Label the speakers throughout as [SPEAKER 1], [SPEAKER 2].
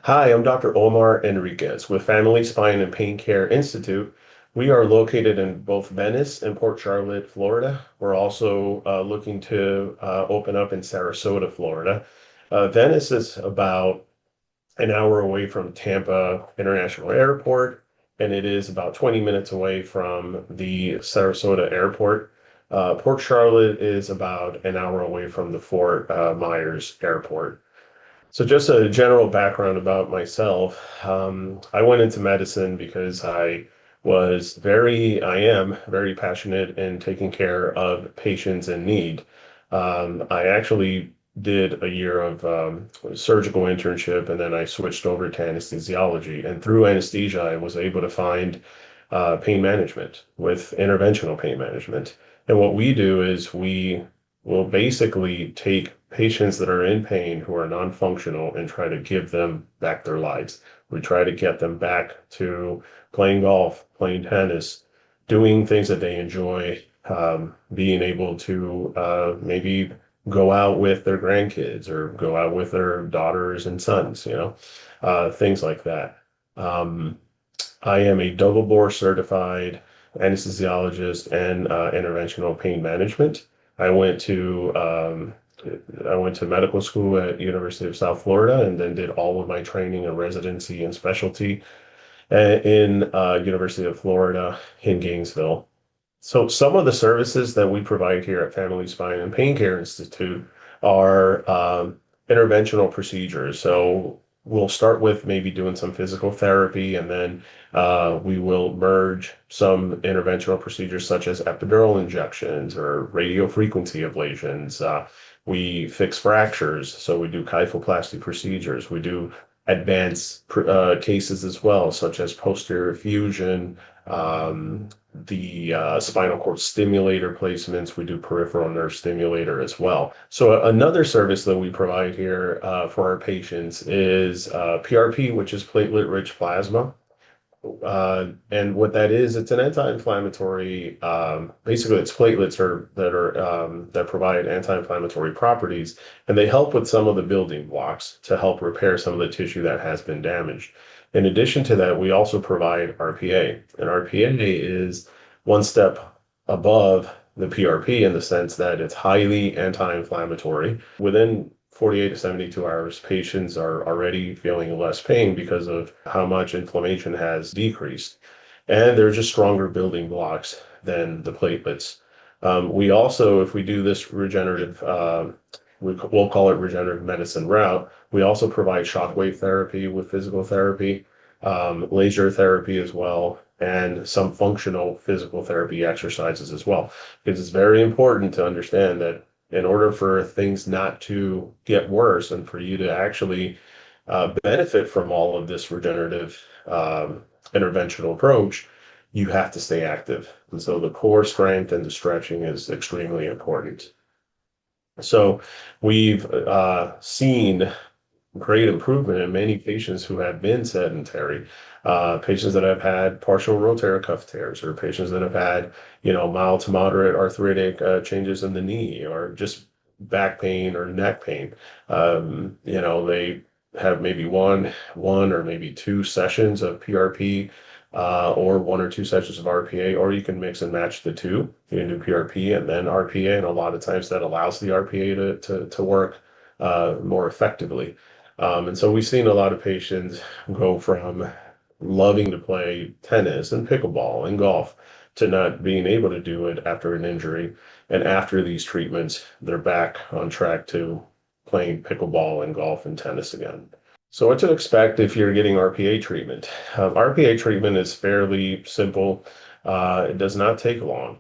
[SPEAKER 1] Hi, I'm Dr. Omar Henriquez with Family Spine and Pain Care Institute. We are located in both Venice and Port Charlotte, Florida. We're also looking to open up in Sarasota, Florida. Venice is about an hour away from Tampa International Airport, and it is about 20 minutes away from the Sarasota Airport. Port Charlotte is about an hour away from the Fort Myers Airport. So just a general background about myself. I went into medicine because I am very passionate in taking care of patients in need. I actually did a year of surgical internship and then I switched over to anesthesiology. And through anesthesia, I was able to find pain management with interventional pain management. And what we do is we will basically take patients that are in pain who are non-functional and try to give them back their lives. We try to get them back to playing golf, playing tennis, doing things that they enjoy, being able to maybe go out with their grandkids or go out with their daughters and sons, things like that. Um, I am a double board certified anesthesiologist and interventional pain management. I went to um, I went to medical school at University of South Florida and then did all of my training and residency and specialty in University of Florida in Gainesville. So some of the services that we provide here at Family Spine and Pain Care Institute are interventional procedures. So we'll start with maybe doing some physical therapy, and then we will merge some interventional procedures such as epidural injections or radiofrequency ablations. We fix fractures, so we do kyphoplasty procedures. We do advanced cases as well, such as posterior fusion, the spinal cord stimulator placements. We do peripheral nerve stimulator as well. So another service that we provide here for our patients is PRP, which is platelet-rich plasma. And what that is, it's an anti-inflammatory. Basically, it's platelets that provide anti-inflammatory properties, and they help with some of the building blocks to help repair some of the tissue that has been damaged. In addition to that, we also provide RPA, and RPA is one step above the PRP in the sense that it's highly anti-inflammatory. Within 48 to 72 hours, patients are already feeling less pain because of how much inflammation has decreased. And they're just stronger building blocks than the platelets. We also, if we do this regenerative, we'll call it regenerative medicine route, we also provide shockwave therapy with physical therapy, laser therapy as well, and some functional physical therapy exercises as well. Because it's very important to understand that in order for things not to get worse and for you to actually benefit from all of this regenerative interventional approach, you have to stay active. And so the core strength and the stretching is extremely important. So we've seen great improvement in many patients who have been sedentary, patients that have had partial rotator cuff tears, or patients that have had, mild to moderate arthritic changes in the knee, or just back pain or neck pain. They have maybe one or maybe two sessions of PRP, or one or two sessions of RPA, or you can mix and match the two. You can do PRP and then RPA, and a lot of times that allows the RPA to work more effectively. And so we've seen a lot of patients go from loving to play tennis and pickleball and golf to not being able to do it after an injury. And after these treatments, they're back on track to playing pickleball and golf and tennis again. So what to expect if you're getting RPA treatment? RPA treatment is fairly simple. It does not take long.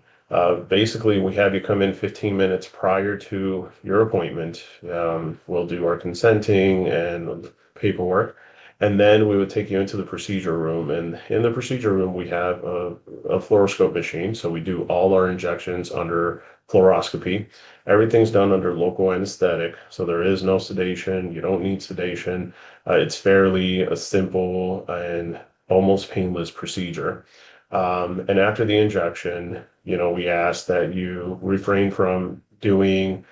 [SPEAKER 1] Basically, we have you come in 15 minutes prior to your appointment. We'll do our consenting and paperwork, and then we would take you into the procedure room. And in the procedure room, we have a fluoroscope machine. So we do all our injections under fluoroscopy. Everything's done under local anesthetic. So there is no sedation. You don't need sedation. It's fairly a simple and almost painless procedure. And after the injection, we ask that you refrain from doing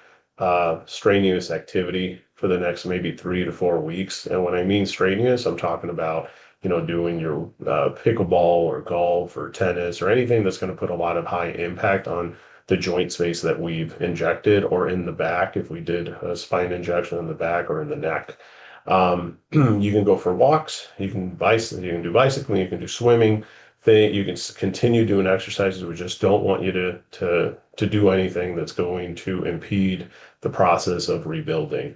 [SPEAKER 1] strenuous activity for the next maybe 3 to 4 weeks. And when I mean strenuous, I'm talking about, doing your pickleball or golf or tennis or anything that's going to put a lot of high impact on the joint space that we've injected, or in the back if we did a spine injection in the back or in the neck. You can go for walks, you can do bicycling, you can do swimming. You can continue doing exercises. We just don't want you to do anything that's going to impede the process of rebuilding.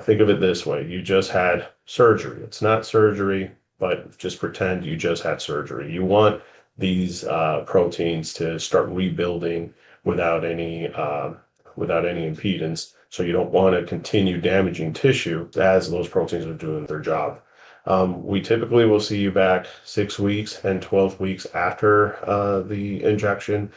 [SPEAKER 1] Think of it this way: you just had surgery. It's not surgery, but just pretend you just had surgery. You want these proteins to start rebuilding without any impedance. So you don't want to continue damaging tissue as those proteins are doing their job. We typically will see you back 6 weeks and 12 weeks after the injection.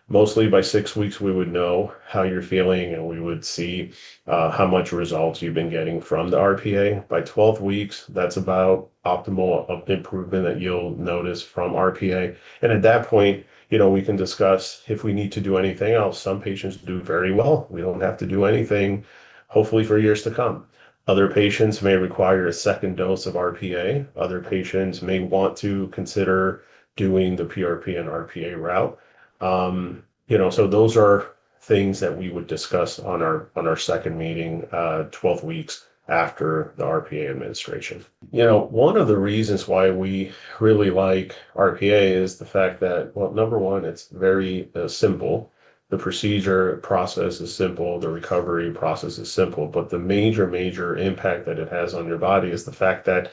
[SPEAKER 1] Mostly by 6 weeks, we would know how you're feeling and we would see how much results you've been getting from the RPA. By 12 weeks, that's about optimal of improvement that you'll notice from RPA. And at that point, we can discuss if we need to do anything else. Some patients do very well. We don't have to do anything, hopefully, for years to come. Other patients may require a second dose of RPA. Other patients may want to consider doing the PRP and RPA route. So those are things that we would discuss on our second meeting, 12 weeks after the RPA administration. One of the reasons why we really like RPA is the fact that, well, number one, it's very simple. The procedure process is simple, the recovery process is simple, but the major impact that it has on your body is the fact that,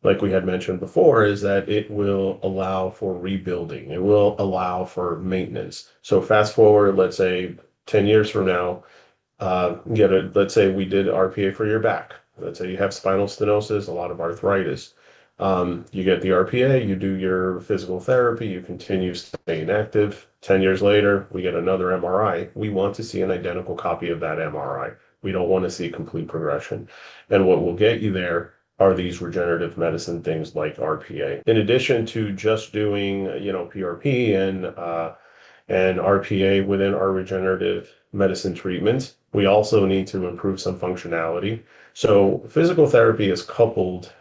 [SPEAKER 1] like we had mentioned before, is that it will allow for rebuilding. It will allow for maintenance. So fast forward, let's say 10 years from now, let's say we did RPA for your back. Let's say you have spinal stenosis, a lot of arthritis. You get the RPA, you do your physical therapy, you continue staying active. 10 years later, we get another MRI. We want to see an identical copy of that MRI. We don't want to see complete progression. And what will get you there are these regenerative medicine things like RPA. In addition to just doing, PRP and RPA within our regenerative medicine treatments, we also need to improve some functionality. So physical therapy is coupled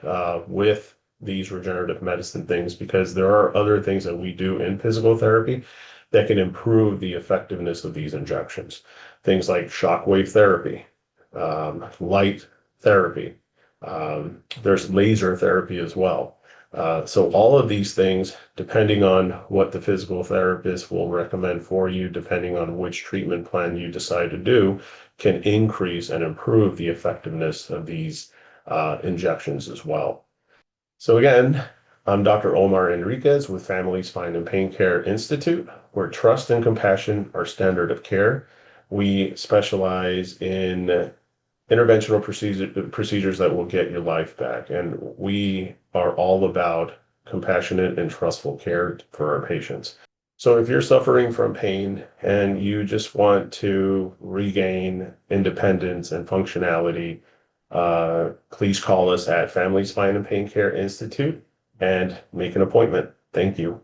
[SPEAKER 1] with these regenerative medicine things because there are other things that we do in physical therapy that can improve the effectiveness of these injections. Things like shockwave therapy, light therapy. There's laser therapy as well. So all of these things, depending on what the physical therapist will recommend for you, depending on which treatment plan you decide to do, can increase and improve the effectiveness of these injections as well. So again, I'm Dr. Omar Henriquez with Family Spine and Pain Care Institute, where trust and compassion are standard of care. We specialize in interventional procedures that will get your life back. And we are all about compassionate and trustful care for our patients. So if you're suffering from pain and you just want to regain independence and functionality, please call us at Family Spine and Pain Care Institute and make an appointment. Thank you.